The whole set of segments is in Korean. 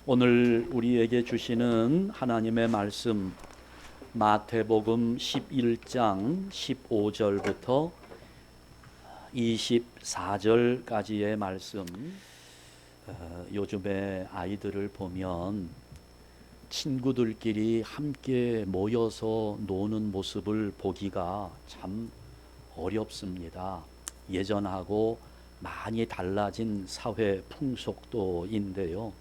오늘 우리에게 주시는 하나님의 말씀 마태복음 11장 15절부터 24절까지의 말씀. 요즘에 아이들을 보면 친구들끼리 함께 모여서 노는 모습을 보기가 참 어렵습니다. 예전하고 많이 달라진 사회 풍속도인데요.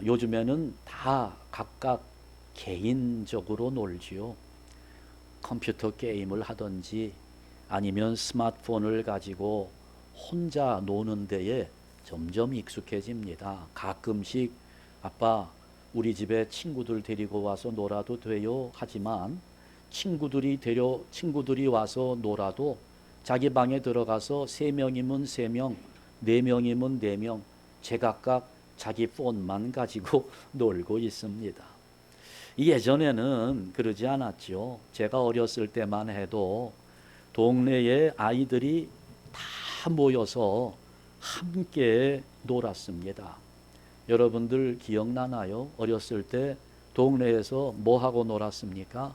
요즘에는 다 각각 개인적으로 놀지요. 컴퓨터 게임을 하든지 아니면 스마트폰을 가지고 혼자 노는 데에 점점 익숙해집니다. 가끔씩 아빠 우리 집에 친구들 데리고 와서 놀아도 돼요 하지만 친구들이 와서 놀아도 자기 방에 들어가서 3명이면 3명, 4명이면 4명 제각각 자기 폰만 가지고 놀고 있습니다. 예전에는 그러지 않았죠. 제가 어렸을 때만 해도 동네에 아이들이 다 모여서 함께 놀았습니다. 여러분들 기억나나요? 어렸을 때 동네에서 뭐 하고 놀았습니까?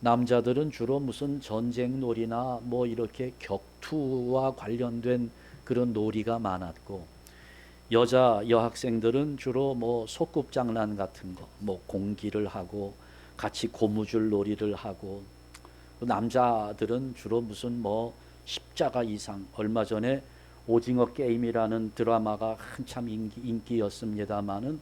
남자들은 주로 무슨 전쟁놀이나 뭐 이렇게 격투와 관련된 그런 놀이가 많았고, 여학생들은 주로 뭐 소꿉장난 같은 거, 뭐 공기를 하고 같이 고무줄 놀이를 하고, 남자들은 주로 무슨 뭐 십자가 이상, 얼마 전에 오징어 게임이라는 드라마가 한참 인기였습니다마는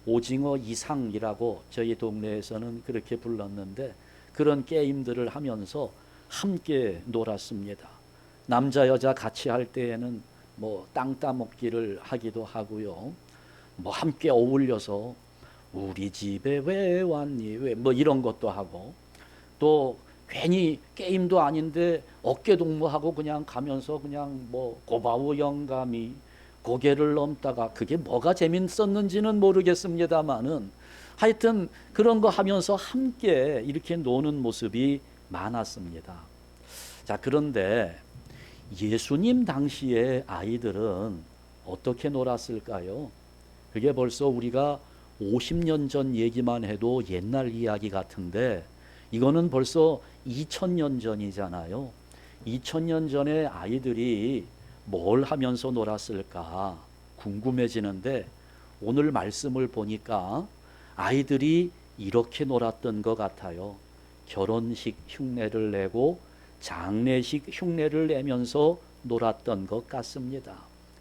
오징어 이상이라고 저희 동네에서는 그렇게 불렀는데, 그런 게임들을 하면서 함께 놀았습니다. 남자 여자 같이 할 때에는 뭐 땅 따먹기를 하기도 하고요. 뭐 함께 어울려서 우리 집에 왜 왔니? 왜 뭐 이런 것도 하고, 또 괜히 게임도 아닌데 어깨 동무하고 그냥 가면서 그냥 뭐 고바우 영감이 고개를 넘다가, 그게 뭐가 재밌었는지는 모르겠습니다만은 하여튼 그런 거 하면서 함께 이렇게 노는 모습이 많았습니다. 자, 그런데 예수님 당시의 아이들은 어떻게 놀았을까요? 그게 벌써 우리가 50년 전 얘기만 해도 옛날 이야기 같은데, 이거는 벌써 2000년 전이잖아요. 2000년 전에 아이들이 뭘 하면서 놀았을까 궁금해지는데, 오늘 말씀을 보니까 아이들이 이렇게 놀았던 것 같아요. 결혼식 흉내를 내고 장례식 흉내를 내면서 놀았던 것 같습니다.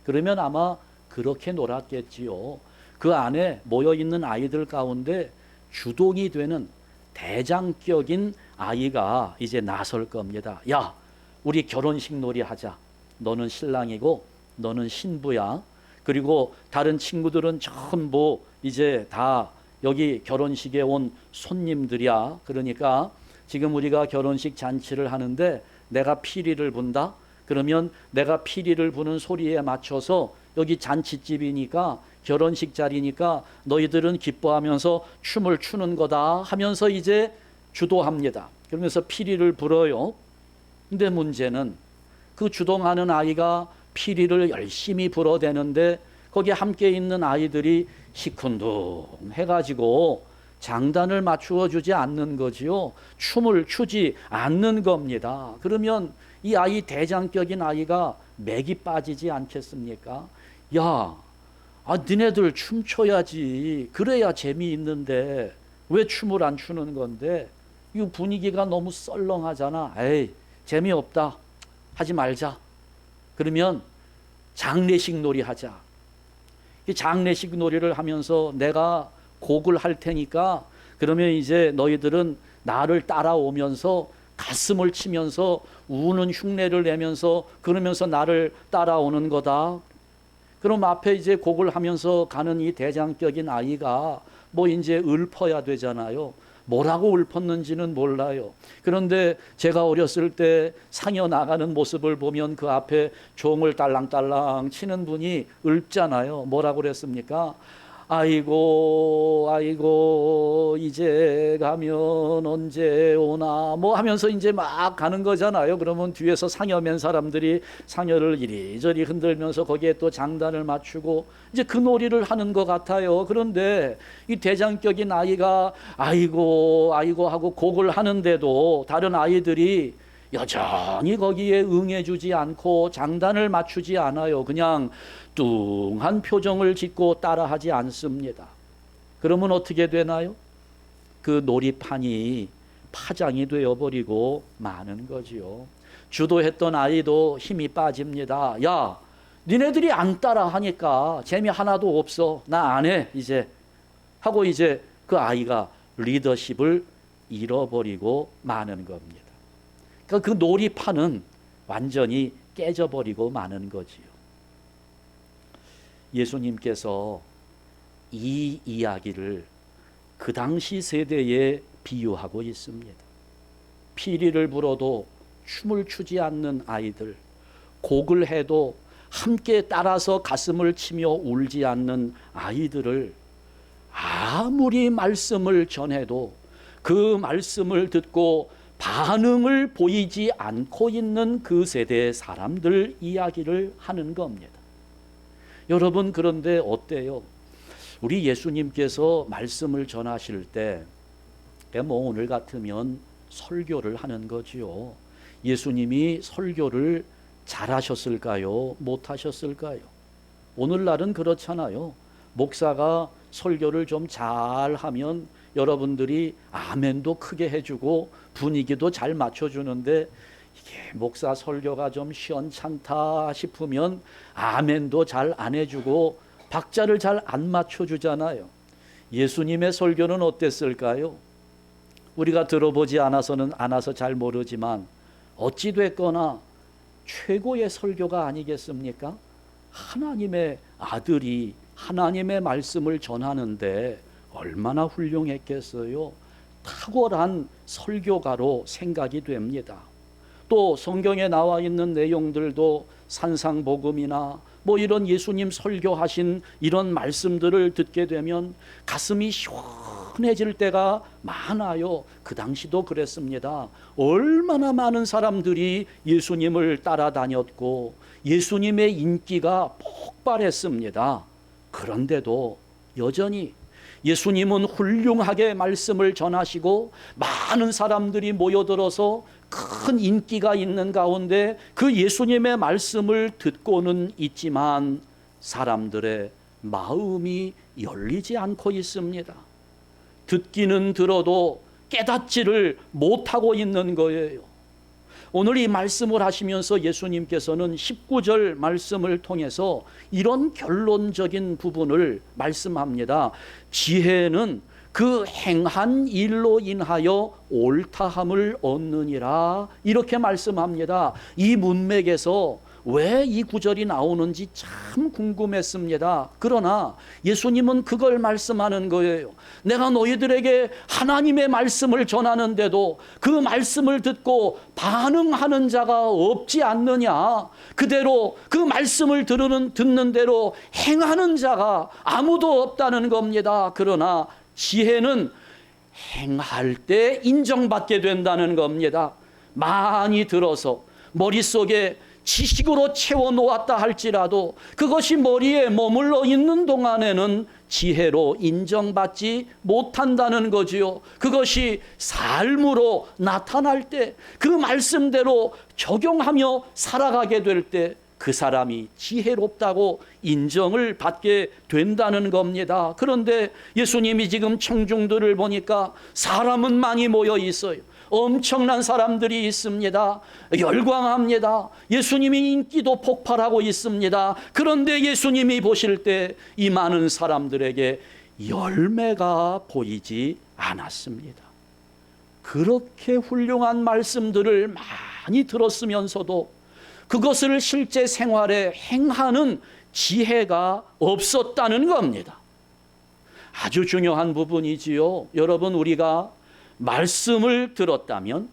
그러면 아마 그렇게 놀았겠지요. 그 안에 모여있는 아이들 가운데 주동이 되는 대장격인 아이가 이제 나설 겁니다. 야, 우리 결혼식 놀이 하자. 너는 신랑이고 너는 신부야. 그리고 다른 친구들은 전부 이제 다 여기 결혼식에 온 손님들이야. 그러니까 지금 우리가 결혼식 잔치를 하는데 내가 피리를 분다. 그러면 내가 피리를 부는 소리에 맞춰서 여기 잔치집이니까, 결혼식 자리니까 너희들은 기뻐하면서 춤을 추는 거다 하면서 이제 주도합니다. 그러면서 피리를 불어요. 근데 문제는 그 주동하는 아이가 피리를 열심히 불어대는데 거기에 함께 있는 아이들이 시큰둥 해가지고 장단을 맞추어 주지 않는 거지요. 춤을 추지 않는 겁니다. 그러면 이 아이, 대장격인 아이가 맥이 빠지지 않겠습니까? 야, 니네들 춤춰야지. 그래야 재미있는데 왜 춤을 안 추는 건데? 이 분위기가 너무 썰렁하잖아. 에이, 재미없다. 하지 말자. 그러면 장례식 놀이 하자. 이 장례식 놀이를 하면서 내가 곡을 할 테니까, 그러면 이제 너희들은 나를 따라오면서 가슴을 치면서 우는 흉내를 내면서 그러면서 나를 따라오는 거다. 그럼 앞에 이제 곡을 하면서 가는 이 대장격인 아이가 뭐 이제 읊어야 되잖아요. 뭐라고 읊었는지는 몰라요. 그런데 제가 어렸을 때 상여 나가는 모습을 보면 그 앞에 종을 딸랑딸랑 치는 분이 읊잖아요. 뭐라고 그랬습니까? 아이고 아이고 이제 가면 언제 오나 뭐 하면서 이제 막 가는 거잖아요. 그러면 뒤에서 상여맨 사람들이 상여를 이리저리 흔들면서 거기에 또 장단을 맞추고 이제 그 놀이를 하는 것 같아요. 그런데 이 대장격인 아이가 아이고 아이고 하고 곡을 하는데도 다른 아이들이 여전히 거기에 응해주지 않고 장단을 맞추지 않아요. 그냥 뚱한 표정을 짓고 따라하지 않습니다. 그러면 어떻게 되나요? 그 놀이판이 파장이 되어버리고 마는 거지요. 주도했던 아이도 힘이 빠집니다. 야, 니네들이 안 따라하니까 재미 하나도 없어. 나 안 해 이제 하고 이제 그 아이가 리더십을 잃어버리고 마는 겁니다. 그러니까 그 놀이판은 완전히 깨져버리고 마는 거지요. 예수님께서 이 이야기를 그 당시 세대에 비유하고 있습니다. 피리를 불어도 춤을 추지 않는 아이들, 곡을 해도 함께 따라서 가슴을 치며 울지 않는 아이들을 아무리 말씀을 전해도 그 말씀을 듣고 반응을 보이지 않고 있는 그 세대의 사람들 이야기를 하는 겁니다. 여러분, 그런데 어때요? 우리 예수님께서 말씀을 전하실 때 뭐 오늘 같으면 설교를 하는 거지요. 예수님이 설교를 잘하셨을까요? 못하셨을까요? 오늘날은 그렇잖아요. 목사가 설교를 좀 잘하면 여러분들이 아멘도 크게 해주고 분위기도 잘 맞춰주는데, 이게 목사 설교가 좀 시원찮다 싶으면 아멘도 잘 안 해주고 박자를 잘 안 맞춰주잖아요. 예수님의 설교는 어땠을까요? 우리가 들어보지 않아서 잘 모르지만 어찌됐거나 최고의 설교가 아니겠습니까? 하나님의 아들이 하나님의 말씀을 전하는데 얼마나 훌륭했겠어요. 탁월한 설교가로 생각이 됩니다. 또 성경에 나와 있는 내용들도 산상복음이나 뭐 이런 예수님 설교하신 이런 말씀들을 듣게 되면 가슴이 시원해질 때가 많아요. 그 당시도 그랬습니다. 얼마나 많은 사람들이 예수님을 따라다녔고 예수님의 인기가 폭발했습니다. 그런데도 여전히 예수님은 훌륭하게 말씀을 전하시고 많은 사람들이 모여들어서 큰 인기가 있는 가운데 그 예수님의 말씀을 듣고는 있지만 사람들의 마음이 열리지 않고 있습니다. 듣기는 들어도 깨닫지를 못하고 있는 거예요. 오늘 이 말씀을 하시면서 예수님께서는 19절 말씀을 통해서 이런 결론적인 부분을 말씀합니다. 지혜는 그 행한 일로 인하여 옳다함을 얻느니라, 이렇게 말씀합니다. 이 문맥에서 왜 이 구절이 나오는지 참 궁금했습니다. 그러나 예수님은 그걸 말씀하는 거예요. 내가 너희들에게 하나님의 말씀을 전하는데도 그 말씀을 듣고 반응하는 자가 없지 않느냐, 그대로 그 말씀을 듣는 대로 행하는 자가 아무도 없다는 겁니다. 그러나 지혜는 행할 때 인정받게 된다는 겁니다. 많이 들어서 머릿속에 지식으로 채워놓았다 할지라도 그것이 머리에 머물러 있는 동안에는 지혜로 인정받지 못한다는 거지요. 그것이 삶으로 나타날 때, 그 말씀대로 적용하며 살아가게 될 때 그 사람이 지혜롭다고 인정을 받게 된다는 겁니다. 그런데 예수님이 지금 청중들을 보니까 사람은 많이 모여 있어요. 엄청난 사람들이 있습니다. 열광합니다. 예수님이 인기도 폭발하고 있습니다. 그런데 예수님이 보실 때 이 많은 사람들에게 열매가 보이지 않았습니다. 그렇게 훌륭한 말씀들을 많이 들었으면서도 그것을 실제 생활에 행하는 지혜가 없었다는 겁니다. 아주 중요한 부분이지요. 여러분, 우리가 말씀을 들었다면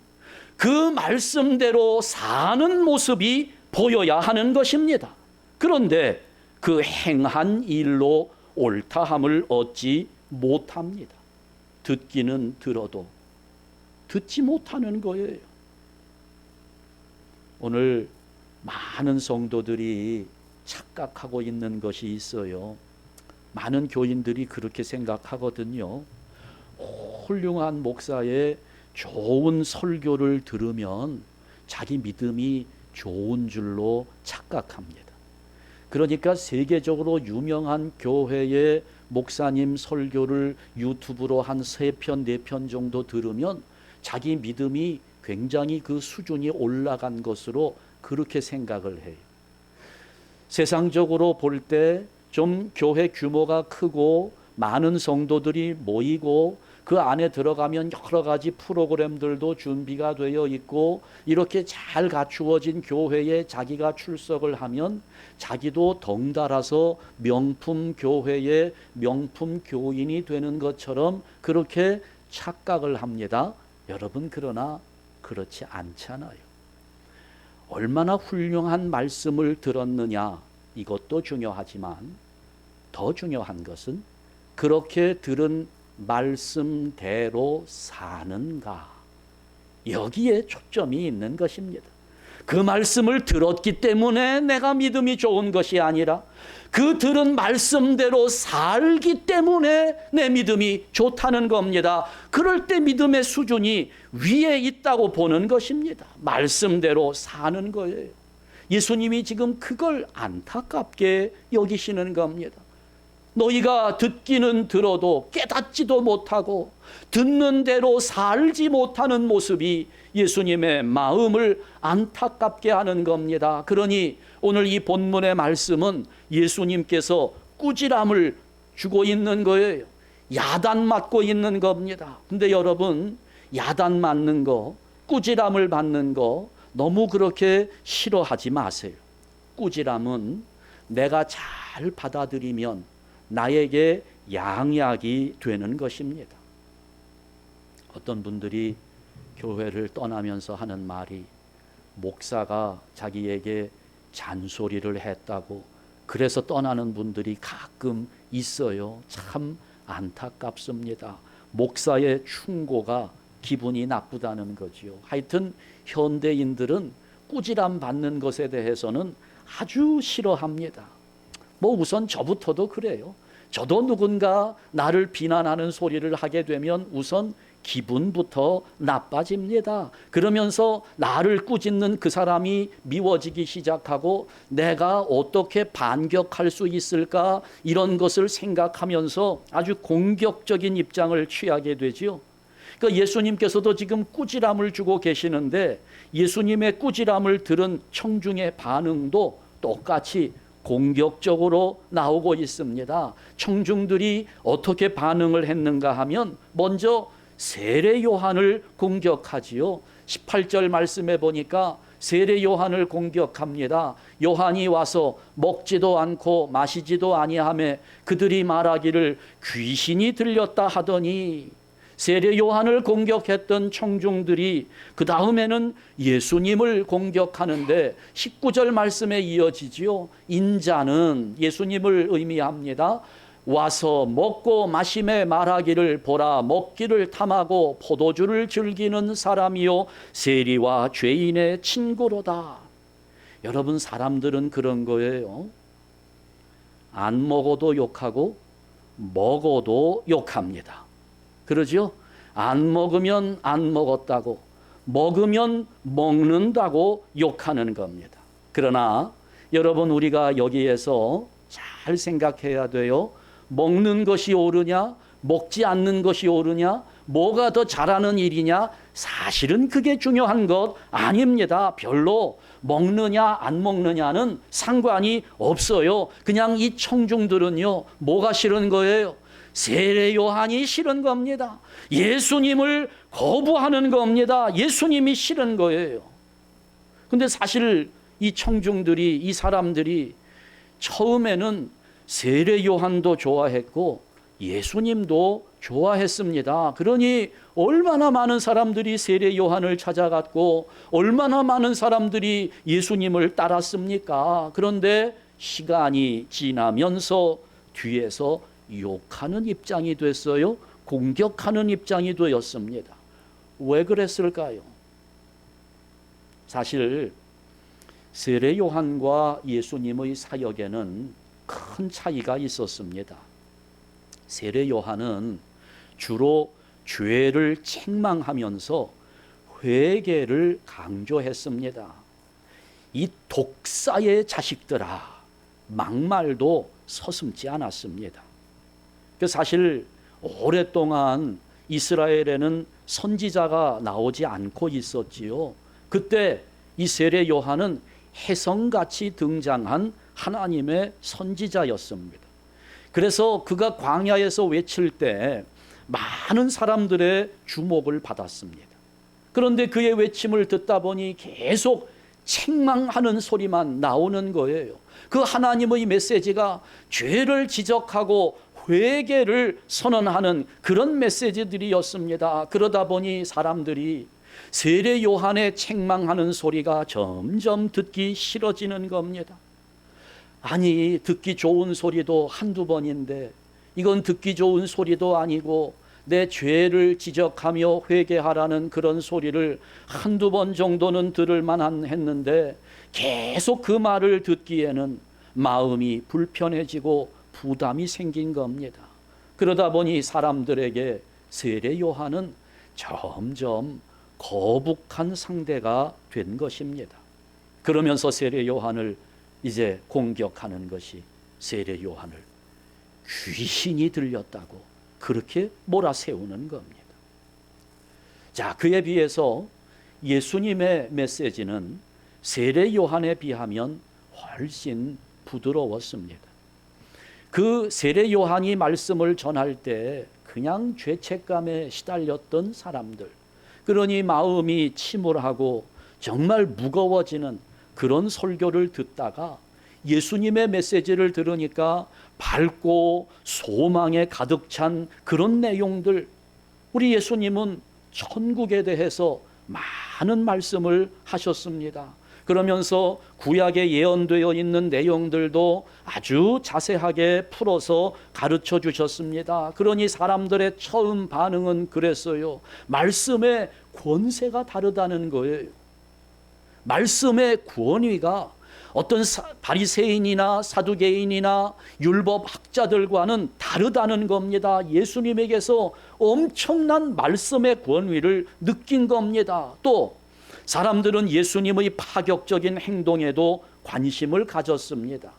그 말씀대로 사는 모습이 보여야 하는 것입니다. 그런데 그 행한 일로 옳다함을 얻지 못합니다. 듣기는 들어도 듣지 못하는 거예요. 오늘 많은 성도들이 착각하고 있는 것이 있어요. 많은 교인들이 그렇게 생각하거든요. 훌륭한 목사의 좋은 설교를 들으면 자기 믿음이 좋은 줄로 착각합니다. 그러니까 세계적으로 유명한 교회의 목사님 설교를 유튜브로 한 3편, 4편 정도 들으면 자기 믿음이 굉장히 그 수준이 올라간 것으로 그렇게 생각을 해요. 세상적으로 볼 때 좀 교회 규모가 크고 많은 성도들이 모이고 그 안에 들어가면 여러 가지 프로그램들도 준비가 되어 있고 이렇게 잘 갖추어진 교회에 자기가 출석을 하면 자기도 덩달아서 명품 교회의 명품 교인이 되는 것처럼 그렇게 착각을 합니다. 여러분, 그러나 그렇지 않잖아요. 얼마나 훌륭한 말씀을 들었느냐, 이것도 중요하지만 더 중요한 것은 그렇게 들은 말씀대로 사는가, 여기에 초점이 있는 것입니다. 그 말씀을 들었기 때문에 내가 믿음이 좋은 것이 아니라 그 들은 말씀대로 살기 때문에 내 믿음이 좋다는 겁니다. 그럴 때 믿음의 수준이 위에 있다고 보는 것입니다. 말씀대로 사는 거예요. 예수님이 지금 그걸 안타깝게 여기시는 겁니다. 너희가 듣기는 들어도 깨닫지도 못하고 듣는 대로 살지 못하는 모습이 예수님의 마음을 안타깝게 하는 겁니다. 그러니 오늘 이 본문의 말씀은 예수님께서 꾸지람을 주고 있는 거예요. 야단 맞고 있는 겁니다. 근데 여러분, 야단 맞는 거, 꾸지람을 받는 거 너무 그렇게 싫어하지 마세요. 꾸지람은 내가 잘 받아들이면 나에게 양약이 되는 것입니다. 어떤 분들이 교회를 떠나면서 하는 말이 목사가 자기에게 잔소리를 했다고 그래서 떠나는 분들이 가끔 있어요. 참 안타깝습니다. 목사의 충고가 기분이 나쁘다는 거지요. 하여튼 현대인들은 꾸지람 받는 것에 대해서는 아주 싫어합니다. 뭐 우선 저부터도 그래요. 저도 누군가 나를 비난하는 소리를 하게 되면 우선 기분부터 나빠집니다. 그러면서 나를 꾸짖는 그 사람이 미워지기 시작하고 내가 어떻게 반격할 수 있을까, 이런 것을 생각하면서 아주 공격적인 입장을 취하게 되지요. 그러니까 예수님께서도 지금 꾸지람을 주고 계시는데 예수님의 꾸지람을 들은 청중의 반응도 똑같이 공격적으로 나오고 있습니다. 청중들이 어떻게 반응을 했는가 하면 먼저 세례 요한을 공격하지요. 18절 말씀에 보니까 세례 요한을 공격합니다. 요한이 와서 먹지도 않고 마시지도 아니하며 그들이 말하기를 귀신이 들렸다 하더니, 세례 요한을 공격했던 청중들이 그 다음에는 예수님을 공격하는데 19절 말씀에 이어지지요. 인자는 예수님을 의미합니다. 와서 먹고 마심에 말하기를 보라, 먹기를 탐하고 포도주를 즐기는 사람이요 세리와 죄인의 친구로다. 여러분, 사람들은 그런 거예요. 안 먹어도 욕하고 먹어도 욕합니다. 그러죠? 안 먹으면 안 먹었다고, 먹으면 먹는다고 욕하는 겁니다. 그러나 여러분, 우리가 여기에서 잘 생각해야 돼요. 먹는 것이 옳으냐, 먹지 않는 것이 옳으냐, 뭐가 더 잘하는 일이냐, 사실은 그게 중요한 것 아닙니다. 별로 먹느냐 안 먹느냐는 상관이 없어요. 그냥 이 청중들은요, 뭐가 싫은 거예요? 세례 요한이 싫은 겁니다. 예수님을 거부하는 겁니다. 예수님이 싫은 거예요. 근데 사실 이 청중들이, 이 사람들이 처음에는 세례 요한도 좋아했고 예수님도 좋아했습니다. 그러니 얼마나 많은 사람들이 세례 요한을 찾아갔고 얼마나 많은 사람들이 예수님을 따랐습니까? 그런데 시간이 지나면서 뒤에서 욕하는 입장이 됐어요. 공격하는 입장이 되었습니다. 왜 그랬을까요? 사실 세례 요한과 예수님의 사역에는 큰 차이가 있었습니다. 세례 요한은 주로 죄를 책망하면서 회개를 강조했습니다. 이 독사의 자식들아, 막말도 서슴지 않았습니다. 사실 오랫동안 이스라엘에는 선지자가 나오지 않고 있었지요. 그때 이 세례 요한은 혜성같이 등장한 하나님의 선지자였습니다. 그래서 그가 광야에서 외칠 때 많은 사람들의 주목을 받았습니다. 그런데 그의 외침을 듣다 보니 계속 책망하는 소리만 나오는 거예요. 그 하나님의 메시지가 죄를 지적하고 회개를 선언하는 그런 메시지들이었습니다. 그러다 보니 사람들이 세례 요한의 책망하는 소리가 점점 듣기 싫어지는 겁니다. 아니, 듣기 좋은 소리도 한두 번인데 이건 듣기 좋은 소리도 아니고 내 죄를 지적하며 회개하라는 그런 소리를 한두 번 정도는 들을 만한 했는데 계속 그 말을 듣기에는 마음이 불편해지고 부담이 생긴 겁니다. 그러다 보니 사람들에게 세례 요한은 점점 거북한 상대가 된 것입니다. 그러면서 세례 요한을 이제 공격하는 것이 세례 요한을 귀신이 들렸다고 그렇게 몰아세우는 겁니다. 자, 그에 비해서 예수님의 메시지는 세례 요한에 비하면 훨씬 부드러웠습니다. 그 세례 요한이 말씀을 전할 때 그냥 죄책감에 시달렸던 사람들, 그러니 마음이 침울하고 정말 무거워지는 그런 설교를 듣다가 예수님의 메시지를 들으니까 밝고 소망에 가득 찬 그런 내용들, 우리 예수님은 천국에 대해서 많은 말씀을 하셨습니다. 그러면서 구약에 예언되어 있는 내용들도 아주 자세하게 풀어서 가르쳐 주셨습니다. 그러니 사람들의 처음 반응은 그랬어요. 말씀의 권세가 다르다는 거예요. 말씀의 권위가 어떤 바리새인이나 사두개인이나 율법 학자들과는 다르다는 겁니다. 예수님에게서 엄청난 말씀의 권위를 느낀 겁니다. 또 사람들은 예수님의 파격적인 행동에도 관심을 가졌습니다.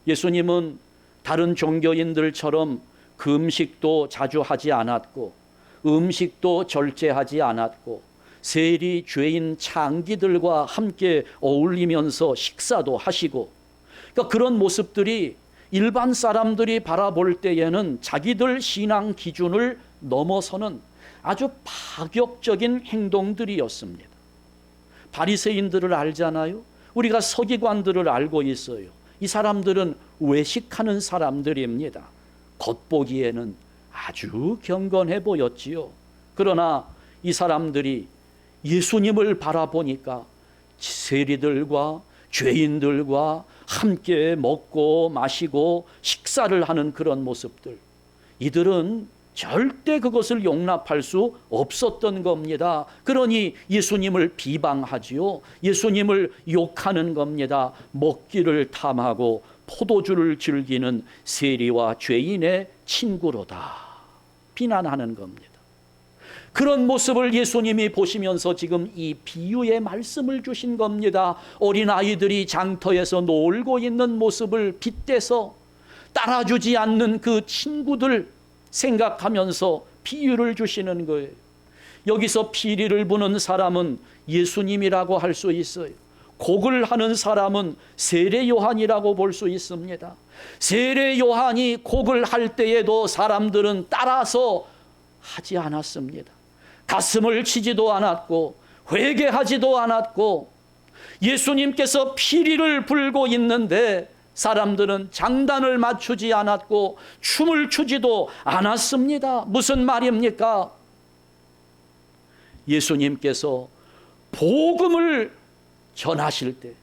예수님은 다른 종교인들처럼 금식도 자주 하지 않았고 음식도 절제하지 않았고 세리 죄인 창기들과 함께 어울리면서 식사도 하시고, 그러니까 그런 모습들이 일반 사람들이 바라볼 때에는 자기들 신앙 기준을 넘어서는 아주 파격적인 행동들이었습니다. 바리새인들을 알잖아요. 우리가 서기관들을 알고 있어요. 이 사람들은 외식하는 사람들입니다. 겉보기에는 아주 경건해 보였지요. 그러나 이 사람들이 예수님을 바라보니까 세리들과 죄인들과 함께 먹고 마시고 식사를 하는 그런 모습들, 이들은 절대 그것을 용납할 수 없었던 겁니다. 그러니 예수님을 비방하지요. 예수님을 욕하는 겁니다. 먹기를 탐하고 포도주를 즐기는 세리와 죄인의 친구로다 비난하는 겁니다. 그런 모습을 예수님이 보시면서 지금 이 비유의 말씀을 주신 겁니다. 어린아이들이 장터에서 놀고 있는 모습을 빗대서 따라주지 않는 그 친구들 생각하면서 비유를 주시는 거예요. 여기서 피리를 부는 사람은 예수님이라고 할 수 있어요. 곡을 하는 사람은 세례 요한이라고 볼 수 있습니다. 세례 요한이 곡을 할 때에도 사람들은 따라서 하지 않았습니다. 가슴을 치지도 않았고 회개하지도 않았고, 예수님께서 피리를 불고 있는데 사람들은 장단을 맞추지 않았고 춤을 추지도 않았습니다. 무슨 말입니까? 예수님께서 복음을 전하실 때,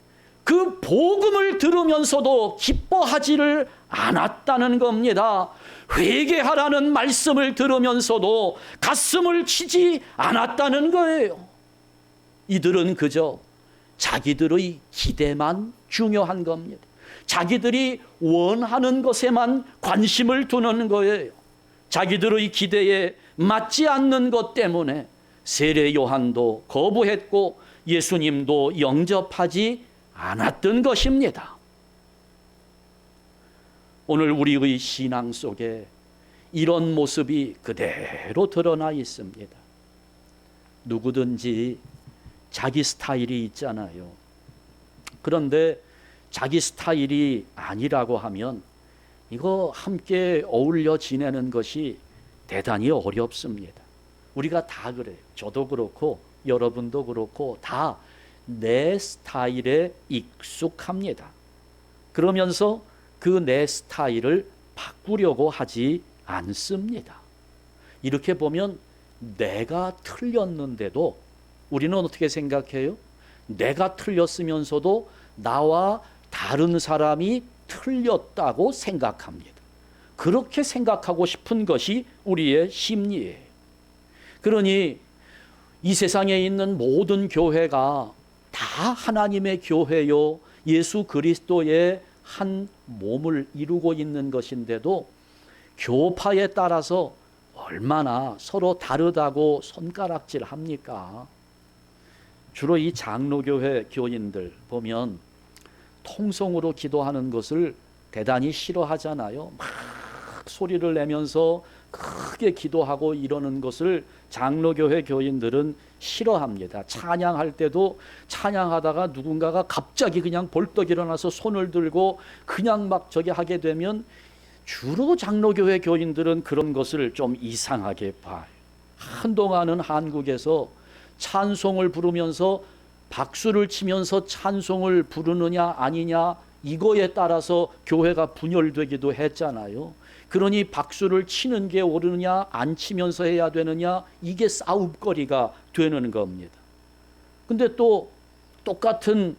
그 복음을 들으면서도 기뻐하지를 않았다는 겁니다. 회개하라는 말씀을 들으면서도 가슴을 치지 않았다는 거예요. 이들은 그저 자기들의 기대만 중요한 겁니다. 자기들이 원하는 것에만 관심을 두는 거예요. 자기들의 기대에 맞지 않는 것 때문에 세례 요한도 거부했고 예수님도 영접하지 않았던 것입니다. 오늘 우리의 신앙 속에 이런 모습이 그대로 드러나 있습니다. 누구든지 자기 스타일이 있잖아요. 그런데 자기 스타일이 아니라고 하면 이거 함께 어울려 지내는 것이 대단히 어렵습니다. 우리가 다 그래요. 저도 그렇고 여러분도 그렇고 다 내 스타일에 익숙합니다. 그러면서 그 내 스타일을 바꾸려고 하지 않습니다. 이렇게 보면 내가 틀렸는데도 우리는 어떻게 생각해요? 내가 틀렸으면서도 나와 다른 사람이 틀렸다고 생각합니다. 그렇게 생각하고 싶은 것이 우리의 심리예요. 그러니 이 세상에 있는 모든 교회가 다 하나님의 교회요, 예수 그리스도의 한 몸을 이루고 있는 것인데도 교파에 따라서 얼마나 서로 다르다고 손가락질합니까? 주로 이 장로교회 교인들 보면 통성으로 기도하는 것을 대단히 싫어하잖아요. 막 소리를 내면서 크게 기도하고 이러는 것을 장로교회 교인들은 싫어합니다. 찬양할 때도 찬양하다가 누군가가 갑자기 그냥 벌떡 일어나서 손을 들고 그냥 막 저기 하게 되면 주로 장로교회 교인들은 그런 것을 좀 이상하게 봐요. 한동안은 한국에서 찬송을 부르면서 박수를 치면서 찬송을 부르느냐 아니냐 이거에 따라서 교회가 분열되기도 했잖아요. 그러니 박수를 치는 게 옳으냐 안 치면서 해야 되느냐 이게 싸움거리가 되는 겁니다. 근데 또 똑같은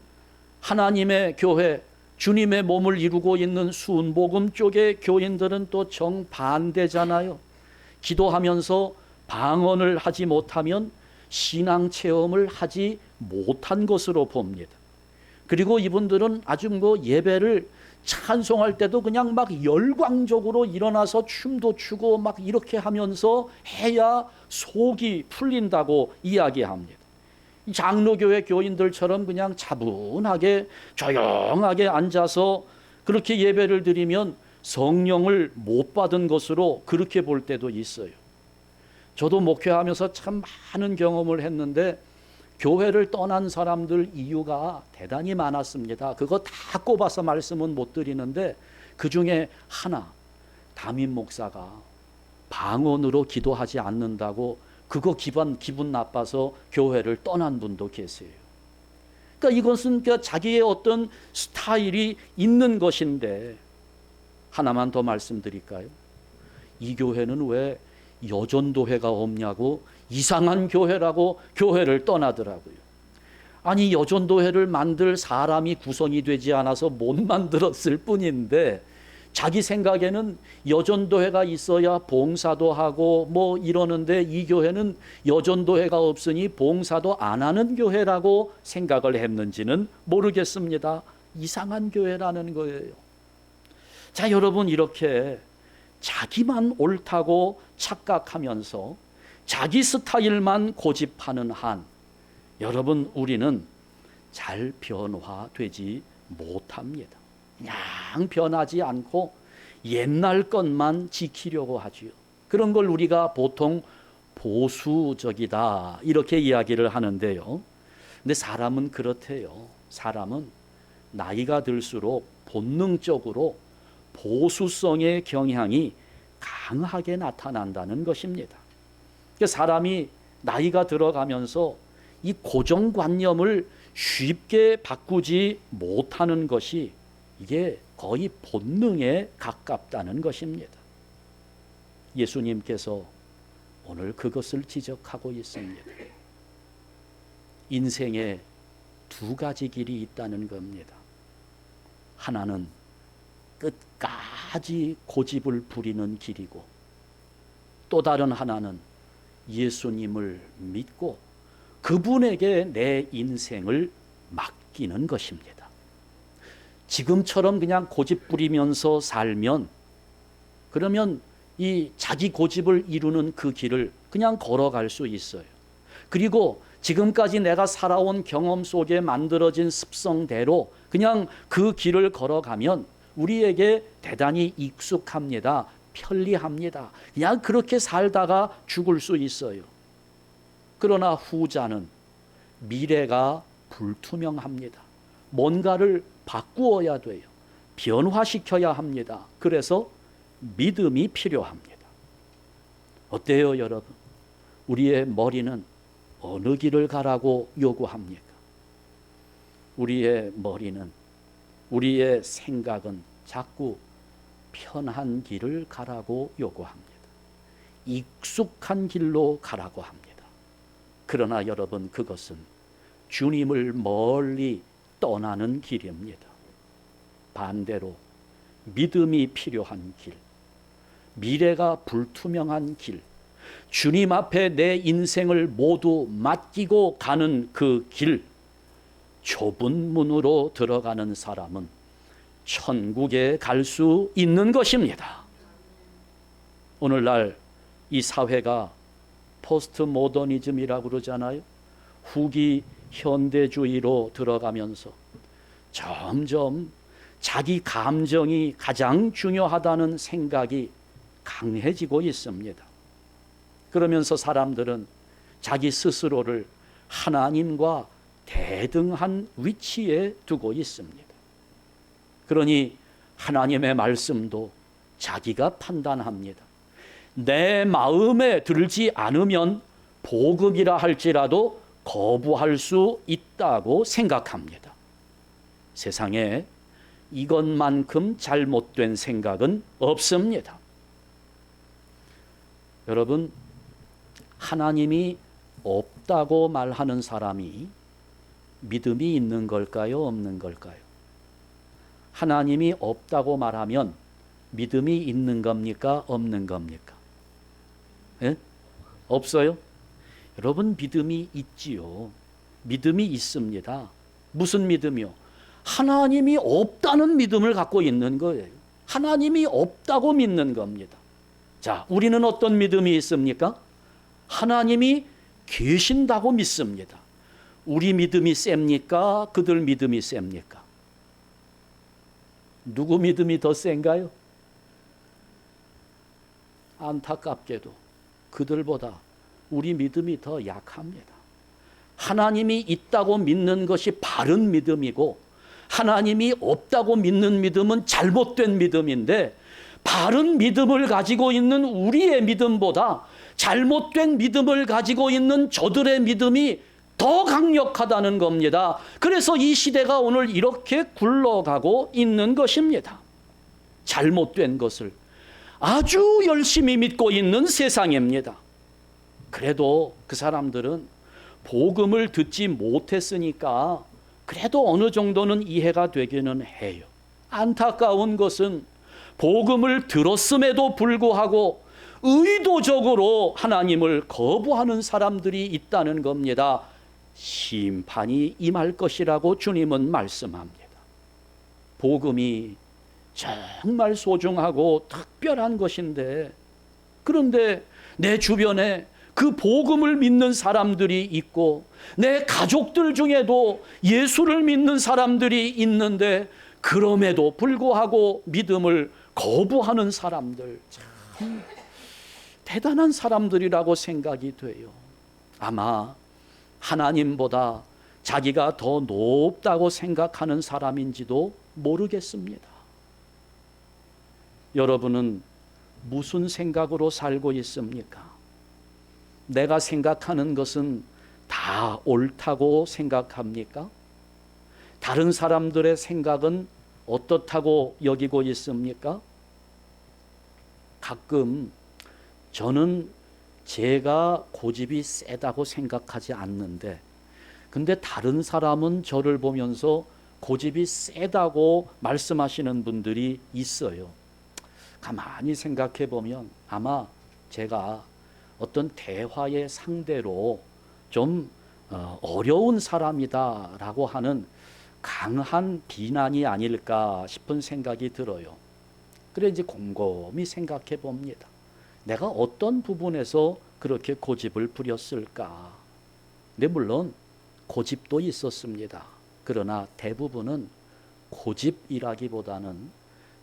하나님의 교회 주님의 몸을 이루고 있는 순복음 쪽의 교인들은 또 정반대잖아요. 기도하면서 방언을 하지 못하면 신앙 체험을 하지 못한 것으로 봅니다. 그리고 이분들은 아주 예배를 찬송할 때도 그냥 막 열광적으로 일어나서 춤도 추고 막 이렇게 하면서 해야 속이 풀린다고 이야기합니다. 장로교회 교인들처럼 그냥 차분하게 조용하게 앉아서 그렇게 예배를 드리면 성령을 못 받은 것으로 그렇게 볼 때도 있어요. 저도 목회하면서 참 많은 경험을 했는데 교회를 떠난 사람들 이유가 대단히 많았습니다. 그거 다 꼽아서 말씀은 못 드리는데 그 중에 하나, 담임 목사가 방언으로 기도하지 않는다고 그거 기분 나빠서 교회를 떠난 분도 계세요. 그러니까 이것은 자기의 어떤 스타일이 있는 것인데 하나만 더 말씀드릴까요? 이 교회는 왜 여전도회가 없냐고 이상한 교회라고 교회를 떠나더라고요. 아니 여전도회를 만들 사람이 구성이 되지 않아서 못 만들었을 뿐인데 자기 생각에는 여전도회가 있어야 봉사도 하고 뭐 이러는데 이 교회는 여전도회가 없으니 봉사도 안 하는 교회라고 생각을 했는지는 모르겠습니다. 이상한 교회라는 거예요. 자, 여러분 이렇게 자기만 옳다고 착각하면서 자기 스타일만 고집하는 한 여러분 우리는 잘 변화되지 못합니다. 그냥 변하지 않고 옛날 것만 지키려고 하지요. 그런 걸 우리가 보통 보수적이다 이렇게 이야기를 하는데요. 근데 사람은 그렇대요. 사람은 나이가 들수록 본능적으로 보수성의 경향이 강하게 나타난다는 것입니다. 사람이 나이가 들어가면서 이 고정관념을 쉽게 바꾸지 못하는 것이 이게 거의 본능에 가깝다는 것입니다. 예수님께서 오늘 그것을 지적하고 있습니다. 인생에 두 가지 길이 있다는 겁니다. 하나는 끝까지 고집을 부리는 길이고, 또 다른 하나는 예수님을 믿고 그분에게 내 인생을 맡기는 것입니다. 지금처럼 그냥 고집 부리면서 살면, 그러면 이 자기 고집을 이루는 그 길을 그냥 걸어갈 수 있어요. 그리고 지금까지 내가 살아온 경험 속에 만들어진 습성대로 그냥 그 길을 걸어가면 우리에게 대단히 익숙합니다. 편리합니다. 그냥 그렇게 살다가 죽을 수 있어요. 그러나 후자는 미래가 불투명합니다. 뭔가를 바꾸어야 돼요. 변화시켜야 합니다. 그래서 믿음이 필요합니다. 어때요, 여러분? 우리의 머리는 어느 길을 가라고 요구합니까? 우리의 머리는, 우리의 생각은 자꾸 편한 길을 가라고 요구합니다. 익숙한 길로 가라고 합니다. 그러나 여러분, 그것은 주님을 멀리 떠나는 길입니다. 반대로 믿음이 필요한 길, 미래가 불투명한 길, 주님 앞에 내 인생을 모두 맡기고 가는 그 길, 좁은 문으로 들어가는 사람은 천국에 갈 수 있는 것입니다. 오늘날 이 사회가 포스트 모더니즘이라고 그러잖아요. 후기 현대주의로 들어가면서 점점 자기 감정이 가장 중요하다는 생각이 강해지고 있습니다. 그러면서 사람들은 자기 스스로를 하나님과 대등한 위치에 두고 있습니다. 그러니 하나님의 말씀도 자기가 판단합니다. 내 마음에 들지 않으면 복음이라 할지라도 거부할 수 있다고 생각합니다. 세상에 이것만큼 잘못된 생각은 없습니다. 여러분, 하나님이 없다고 말하는 사람이 믿음이 있는 걸까요? 없는 걸까요? 하나님이 없다고 말하면 믿음이 있는 겁니까? 없는 겁니까? 예? 없어요? 여러분, 믿음이 있지요. 믿음이 있습니다. 무슨 믿음이요? 하나님이 없다는 믿음을 갖고 있는 거예요. 하나님이 없다고 믿는 겁니다. 자, 우리는 어떤 믿음이 있습니까? 하나님이 계신다고 믿습니다. 우리 믿음이 셉니까? 그들 믿음이 셉니까? 누구 믿음이 더 센가요? 안타깝게도 그들보다 우리 믿음이 더 약합니다. 하나님이 있다고 믿는 것이 바른 믿음이고, 하나님이 없다고 믿는 믿음은 잘못된 믿음인데, 바른 믿음을 가지고 있는 우리의 믿음보다 잘못된 믿음을 가지고 있는 저들의 믿음이 더 강력하다는 겁니다. 그래서 이 시대가 오늘 이렇게 굴러가고 있는 것입니다. 잘못된 것을 아주 열심히 믿고 있는 세상입니다. 그래도 그 사람들은 복음을 듣지 못했으니까 그래도 어느 정도는 이해가 되기는 해요. 안타까운 것은 복음을 들었음에도 불구하고 의도적으로 하나님을 거부하는 사람들이 있다는 겁니다. 심판이 임할 것이라고 주님은 말씀합니다. 복음이 정말 소중하고 특별한 것인데, 그런데 내 주변에 그 복음을 믿는 사람들이 있고 내 가족들 중에도 예수를 믿는 사람들이 있는데, 그럼에도 불구하고 믿음을 거부하는 사람들, 참 대단한 사람들이라고 생각이 돼요. 아마 하나님보다 자기가 더 높다고 생각하는 사람인지도 모르겠습니다. 여러분은 무슨 생각으로 살고 있습니까? 내가 생각하는 것은 다 옳다고 생각합니까? 다른 사람들의 생각은 어떻다고 여기고 있습니까? 가끔 저는 제가 고집이 세다고 생각하지 않는데, 근데 다른 사람은 저를 보면서 고집이 세다고 말씀하시는 분들이 있어요. 가만히 생각해 보면 아마 제가 어떤 대화의 상대로 좀 어려운 사람이다라고 하는 강한 비난이 아닐까 싶은 생각이 들어요. 그래 이제 곰곰이 생각해 봅니다. 내가 어떤 부분에서 그렇게 고집을 부렸을까? 근데 물론 고집도 있었습니다. 그러나 대부분은 고집이라기보다는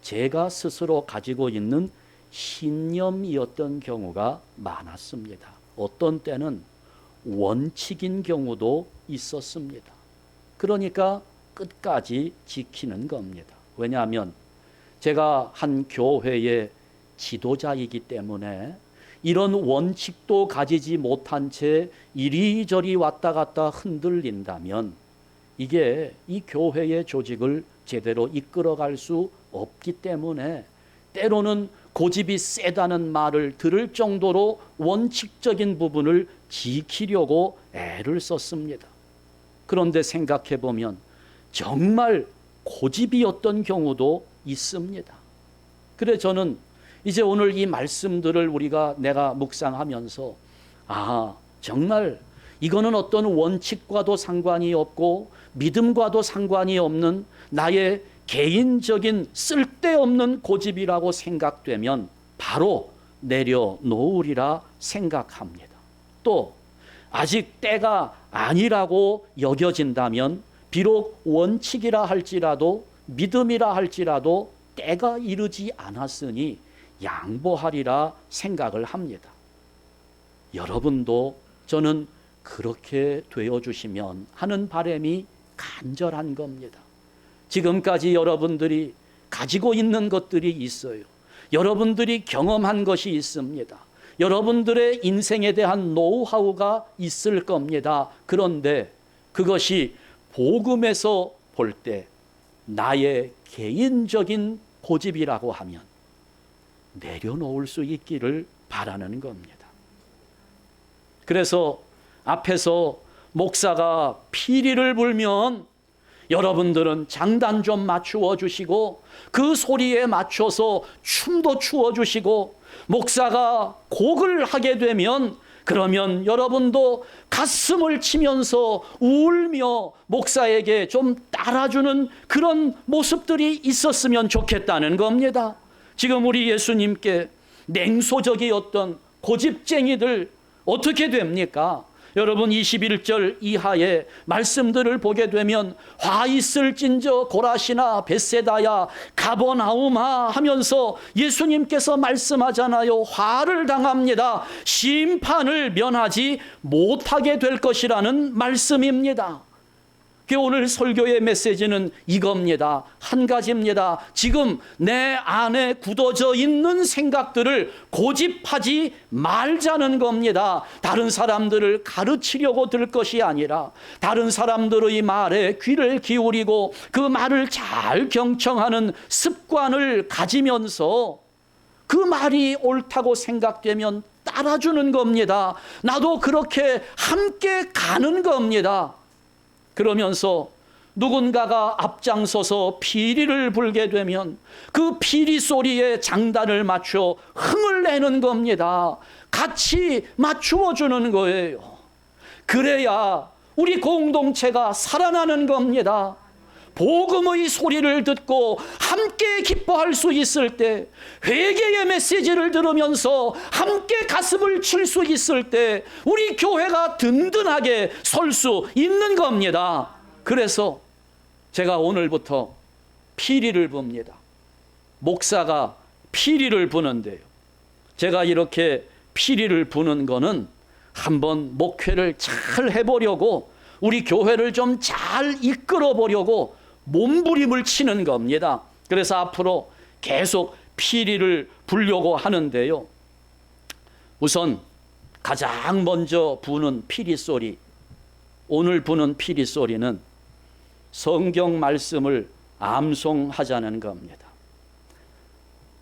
제가 스스로 가지고 있는 신념이었던 경우가 많았습니다. 어떤 때는 원칙인 경우도 있었습니다. 그러니까 끝까지 지키는 겁니다. 왜냐하면 제가 한 교회의 지도자이기 때문에 이런 원칙도 가지지 못한 채 이리저리 왔다 갔다 흔들린다면 이게 이 교회의 조직을 제대로 이끌어갈 수 없기 때문에 때로는 고집이 세다는 말을 들을 정도로 원칙적인 부분을 지키려고 애를 썼습니다. 그런데 생각해 보면 정말 고집이었던 경우도 있습니다. 그래 저는 이제 오늘 이 말씀들을 내가 묵상하면서 정말 이거는 어떤 원칙과도 상관이 없고 믿음과도 상관이 없는 나의 개인적인 쓸데없는 고집이라고 생각되면 바로 내려놓으리라 생각합니다. 또 아직 때가 아니라고 여겨진다면 비록 원칙이라 할지라도 믿음이라 할지라도 때가 이르지 않았으니 양보하리라 생각을 합니다. 여러분도 저는 그렇게 되어주시면 하는 바람이 간절한 겁니다. 지금까지 여러분들이 가지고 있는 것들이 있어요. 여러분들이 경험한 것이 있습니다. 여러분들의 인생에 대한 노하우가 있을 겁니다. 그런데 그것이 복음에서 볼 때 나의 개인적인 고집이라고 하면 내려놓을 수 있기를 바라는 겁니다. 그래서 앞에서 목사가 피리를 불면 여러분들은 장단 좀 맞추어 주시고 그 소리에 맞춰서 춤도 추어 주시고 목사가 곡을 하게 되면 그러면 여러분도 가슴을 치면서 울며 목사에게 좀 따라주는 그런 모습들이 있었으면 좋겠다는 겁니다. 지금 우리 예수님께 냉소적이었던 고집쟁이들 어떻게 됩니까? 여러분 21절 이하의 말씀들을 보게 되면 화 있을진저 고라시나 벳세다야 가버나움아 하면서 예수님께서 말씀하잖아요. 화를 당합니다. 심판을 면하지 못하게 될 것이라는 말씀입니다. 오늘 설교의 메시지는 이겁니다. 한 가지입니다. 지금 내 안에 굳어져 있는 생각들을 고집하지 말자는 겁니다. 다른 사람들을 가르치려고 들 것이 아니라 다른 사람들의 말에 귀를 기울이고 그 말을 잘 경청하는 습관을 가지면서 그 말이 옳다고 생각되면 따라주는 겁니다. 나도 그렇게 함께 가는 겁니다. 그러면서 누군가가 앞장서서 피리를 불게 되면 그 피리 소리에 장단을 맞춰 흥을 내는 겁니다. 같이 맞추어 주는 거예요. 그래야 우리 공동체가 살아나는 겁니다. 복음의 소리를 듣고 함께 기뻐할 수 있을 때, 회개의 메시지를 들으면서 함께 가슴을 칠 수 있을 때 우리 교회가 든든하게 설 수 있는 겁니다. 그래서 제가 오늘부터 피리를 붑니다. 목사가 피리를 부는데요, 제가 이렇게 피리를 부는 거는 한번 목회를 잘 해보려고, 우리 교회를 좀 잘 이끌어 보려고 몸부림을 치는 겁니다. 그래서 앞으로 계속 피리를 불려고 하는데요, 우선 가장 먼저 부는 피리 소리, 오늘 부는 피리 소리는 성경 말씀을 암송하자는 겁니다.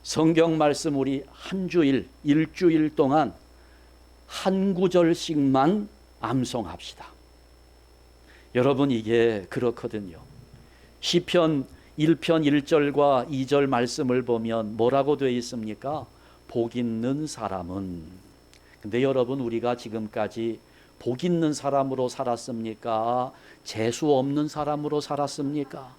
성경 말씀 우리 일주일 동안 한 구절씩만 암송합시다. 여러분, 이게 그렇거든요. 시편 1편 1절과 2절 말씀을 보면 뭐라고 되어 있습니까? 복 있는 사람은. 근데 여러분, 우리가 지금까지 복 있는 사람으로 살았습니까? 재수 없는 사람으로 살았습니까?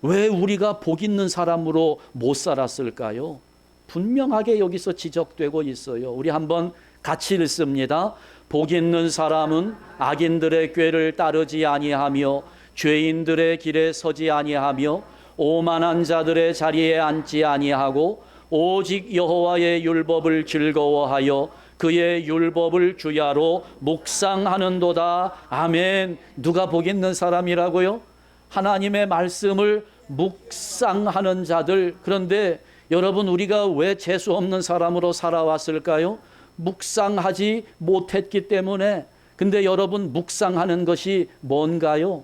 왜 우리가 복 있는 사람으로 못 살았을까요? 분명하게 여기서 지적되고 있어요. 우리 한번 같이 읽습니다. 복 있는 사람은 악인들의 꾀를 따르지 아니하며 죄인들의 길에 서지 아니하며 오만한 자들의 자리에 앉지 아니하고 오직 여호와의 율법을 즐거워하여 그의 율법을 주야로 묵상하는도다. 아멘. 누가 복 있는 사람이라고요? 하나님의 말씀을 묵상하는 자들. 그런데 여러분, 우리가 왜 재수 없는 사람으로 살아왔을까요? 묵상하지 못했기 때문에. 근데 여러분, 묵상하는 것이 뭔가요?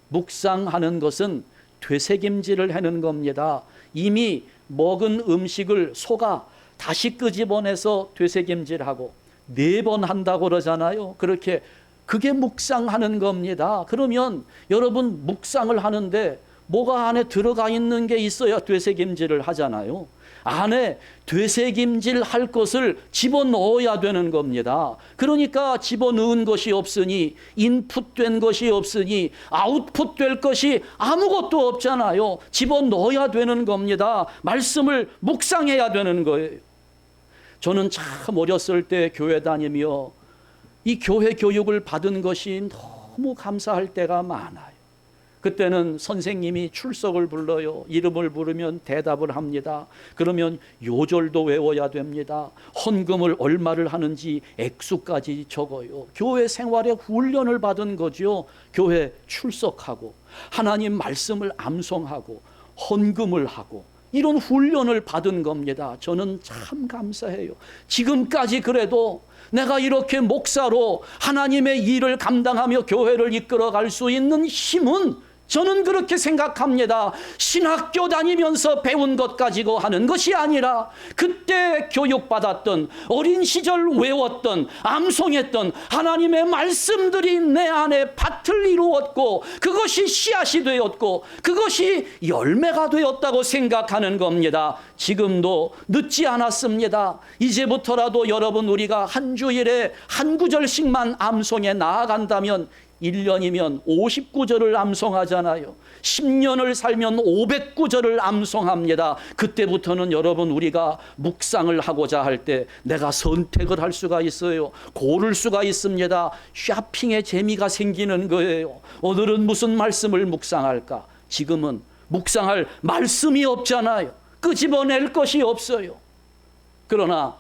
묵상하는 것은 되새김질을 하는 겁니다. 이미 먹은 음식을 소가 다시 끄집어내서 되새김질하고 4번 한다고 그러잖아요. 그렇게, 그게 묵상하는 겁니다. 그러면 여러분, 묵상을 하는데 뭐가 안에 들어가 있는 게 있어야 되새김질을 하잖아요. 안에 되새김질 할 것을 집어넣어야 되는 겁니다. 그러니까 집어넣은 것이 없으니, 인풋된 것이 없으니 아웃풋될 것이 아무것도 없잖아요. 집어넣어야 되는 겁니다. 말씀을 묵상해야 되는 거예요. 저는 참 어렸을 때 교회 다니며 이 교회 교육을 받은 것이 너무 감사할 때가 많아요. 그때는 선생님이 출석을 불러요. 이름을 부르면 대답을 합니다. 그러면 요절도 외워야 됩니다. 헌금을 얼마를 하는지 액수까지 적어요. 교회 생활에 훈련을 받은 거죠. 교회 출석하고 하나님 말씀을 암송하고 헌금을 하고 이런 훈련을 받은 겁니다. 저는 참 감사해요. 지금까지 그래도 내가 이렇게 목사로 하나님의 일을 감당하며 교회를 이끌어갈 수 있는 힘은, 저는 그렇게 생각합니다. 신학교 다니면서 배운 것 가지고 하는 것이 아니라 그때 교육받았던, 어린 시절 외웠던, 암송했던 하나님의 말씀들이 내 안에 밭을 이루었고 그것이 씨앗이 되었고 그것이 열매가 되었다고 생각하는 겁니다. 지금도 늦지 않았습니다. 이제부터라도 여러분, 우리가 한 주일에 한 구절씩만 암송해 나아간다면 1년이면 59절을 암송하잖아요. 10년을 살면 509절을 암송합니다. 그때부터는 여러분, 우리가 묵상을 하고자 할 때 내가 선택을 할 수가 있어요. 고를 수가 있습니다. 쇼핑의 재미가 생기는 거예요. 오늘은 무슨 말씀을 묵상할까? 지금은 묵상할 말씀이 없잖아요. 끄집어낼 것이 없어요. 그러나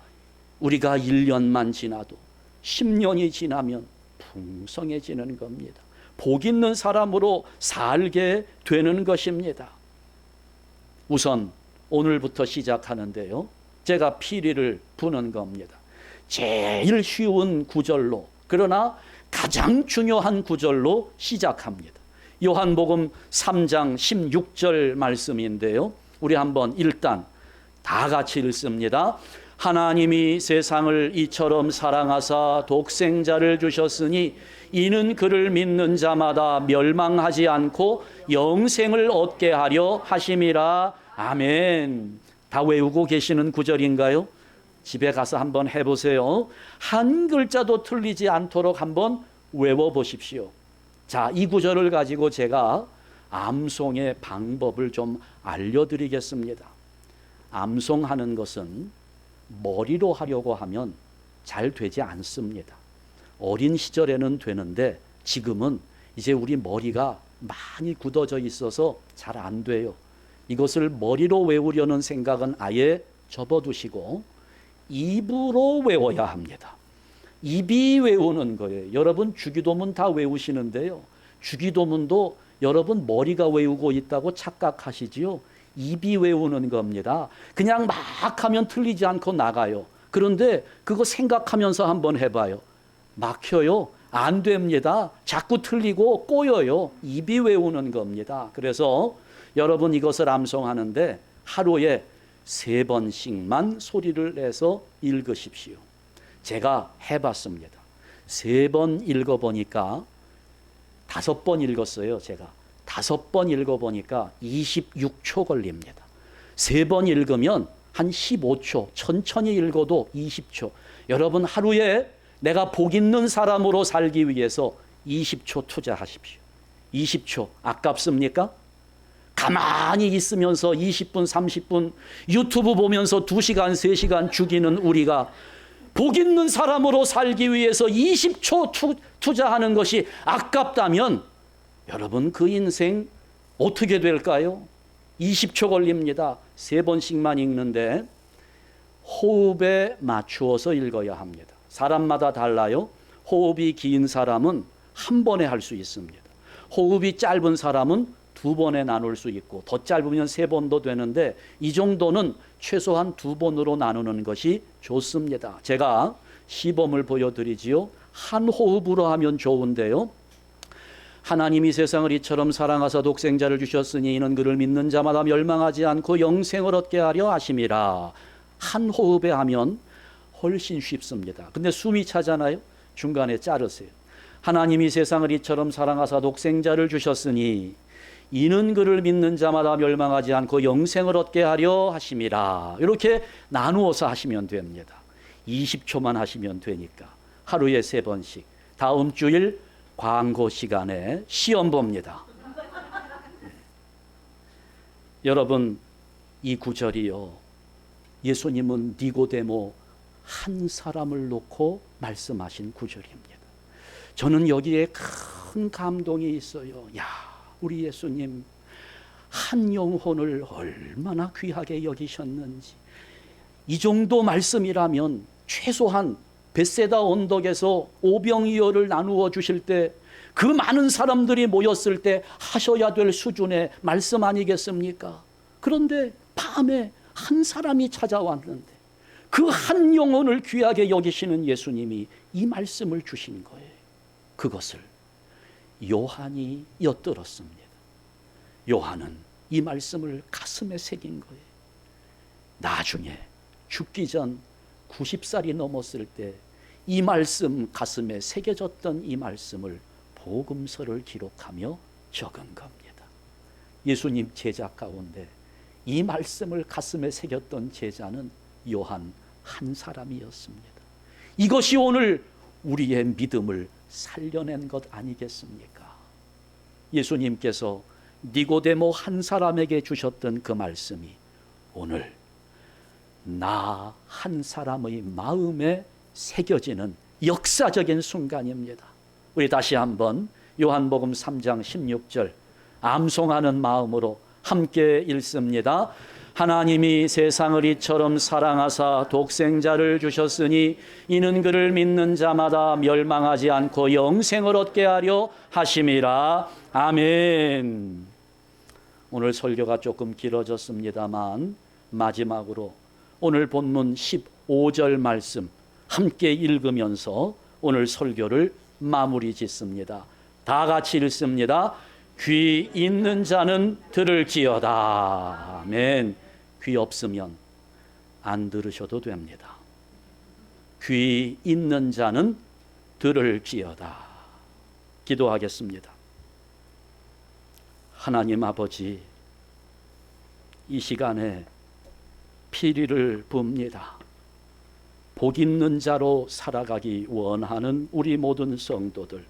우리가 1년만 지나도 10년이 지나면 풍성해지는 겁니다. 복 있는 사람으로 살게 되는 것입니다. 우선 오늘부터 시작하는데요, 제가 피리를 부는 겁니다. 제일 쉬운 구절로, 그러나 가장 중요한 구절로 시작합니다. 요한복음 3장 16절 말씀인데요, 우리 한번 일단 다 같이 읽습니다. 하나님이 세상을 이처럼 사랑하사 독생자를 주셨으니 이는 그를 믿는 자마다 멸망하지 않고 영생을 얻게 하려 하심이라. 아멘. 다 외우고 계시는 구절인가요? 집에 가서 한번 해보세요. 한 글자도 틀리지 않도록 한번 외워보십시오. 자, 이 구절을 가지고 제가 암송의 방법을 좀 알려드리겠습니다. 암송하는 것은 머리로 하려고 하면 잘 되지 않습니다. 어린 시절에는 되는데 지금은 이제 우리 머리가 많이 굳어져 있어서 잘 안 돼요. 이것을 머리로 외우려는 생각은 아예 접어두시고 입으로 외워야 합니다. 입이 외우는 거예요. 여러분, 주기도문 다 외우시는데요, 주기도문도 여러분 머리가 외우고 있다고 착각하시지요. 입이 외우는 겁니다. 그냥 막 하면 틀리지 않고 나가요. 그런데 그거 생각하면서 한번 해봐요. 막혀요. 안 됩니다. 자꾸 틀리고 꼬여요. 입이 외우는 겁니다. 그래서 여러분, 이것을 암송하는데 하루에 3번씩만 소리를 내서 읽으십시오. 제가 해봤습니다. 3번 읽어보니까 5번 읽었어요. 제가 5번 읽어보니까 26초 걸립니다. 3번 읽으면 한 15초, 천천히 읽어도 20초. 여러분 하루에 내가 복 있는 사람으로 살기 위해서 20초 투자하십시오. 20초 아깝습니까? 가만히 있으면서 20분, 30분 유튜브 보면서 2시간, 3시간 죽이는 우리가 복 있는 사람으로 살기 위해서 20초 투자하는 것이 아깝다면 여러분 그 인생 어떻게 될까요? 20초 걸립니다. 3번씩만 읽는데 호흡에 맞추어서 읽어야 합니다. 사람마다 달라요. 호흡이 긴 사람은 한 번에 할 수 있습니다. 호흡이 짧은 사람은 2번에 나눌 수 있고 더 짧으면 3번도 되는데 이 정도는 최소한 2번으로 나누는 것이 좋습니다. 제가 시범을 보여드리지요. 한 호흡으로 하면 좋은데요. 하나님이 세상을 이처럼 사랑하사 독생자를 주셨으니 이는 그를 믿는 자마다 멸망하지 않고 영생을 얻게 하려 하심이라. 한 호흡에 하면 훨씬 쉽습니다. 근데 숨이 차잖아요. 중간에 자르세요. 하나님이 세상을 이처럼 사랑하사 독생자를 주셨으니 이는 그를 믿는 자마다 멸망하지 않고 영생을 얻게 하려 하심이라. 이렇게 나누어서 하시면 됩니다. 20초만 하시면 되니까 하루에 3번씩. 다음 주일 광고 시간에 시험 봅니다. 여러분 이 구절이요, 예수님은 니고데모 한 사람을 놓고 말씀하신 구절입니다. 저는 여기에 큰 감동이 있어요. 야, 우리 예수님 한 영혼을 얼마나 귀하게 여기셨는지. 이 정도 말씀이라면 최소한 벳세다 언덕에서 오병이어를 나누어 주실 때 그 많은 사람들이 모였을 때 하셔야 될 수준의 말씀 아니겠습니까? 그런데 밤에 한 사람이 찾아왔는데 그 한 영혼을 귀하게 여기시는 예수님이 이 말씀을 주신 거예요. 그것을 요한이 엿들었습니다. 요한은 이 말씀을 가슴에 새긴 거예요. 나중에 죽기 전 90살이 넘었을 때 이 말씀, 가슴에 새겨졌던 이 말씀을 복음서를 기록하며 적은 겁니다. 예수님 제자 가운데 이 말씀을 가슴에 새겼던 제자는 요한 한 사람이었습니다. 이것이 오늘 우리의 믿음을 살려낸 것 아니겠습니까? 예수님께서 니고데모 한 사람에게 주셨던 그 말씀이 오늘 나 한 사람의 마음에 새겨지는 역사적인 순간입니다. 우리 다시 한번 요한복음 3장 16절 암송하는 마음으로 함께 읽습니다. 하나님이 세상을 이처럼 사랑하사 독생자를 주셨으니 이는 그를 믿는 자마다 멸망하지 않고 영생을 얻게 하려 하심이라. 아멘. 오늘 설교가 조금 길어졌습니다만 마지막으로 오늘 본문 15절 말씀 함께 읽으면서 오늘 설교를 마무리 짓습니다. 다 같이 읽습니다. 귀 있는 자는 들을지어다. 아멘. 귀 없으면 안 들으셔도 됩니다. 귀 있는 자는 들을지어다. 기도하겠습니다. 하나님 아버지, 이 시간에 피리를 붑니다. 복 있는 자로 살아가기 원하는 우리 모든 성도들,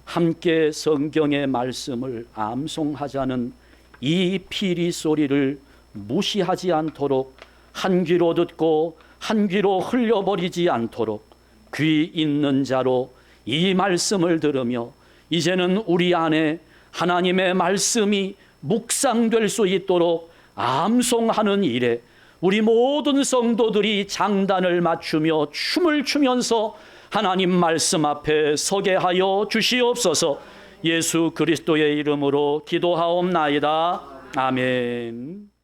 함께 성경의 말씀을 암송하자는 이 피리 소리를 무시하지 않도록 한 귀로 듣고 한 귀로 흘려버리지 않도록 귀 있는 자로 이 말씀을 들으며 이제는 우리 안에 하나님의 말씀이 묵상될 수 있도록 암송하는 일에 우리 모든 성도들이 장단을 맞추며 춤을 추면서 하나님 말씀 앞에 서게 하여 주시옵소서. 예수 그리스도의 이름으로 기도하옵나이다. 아멘.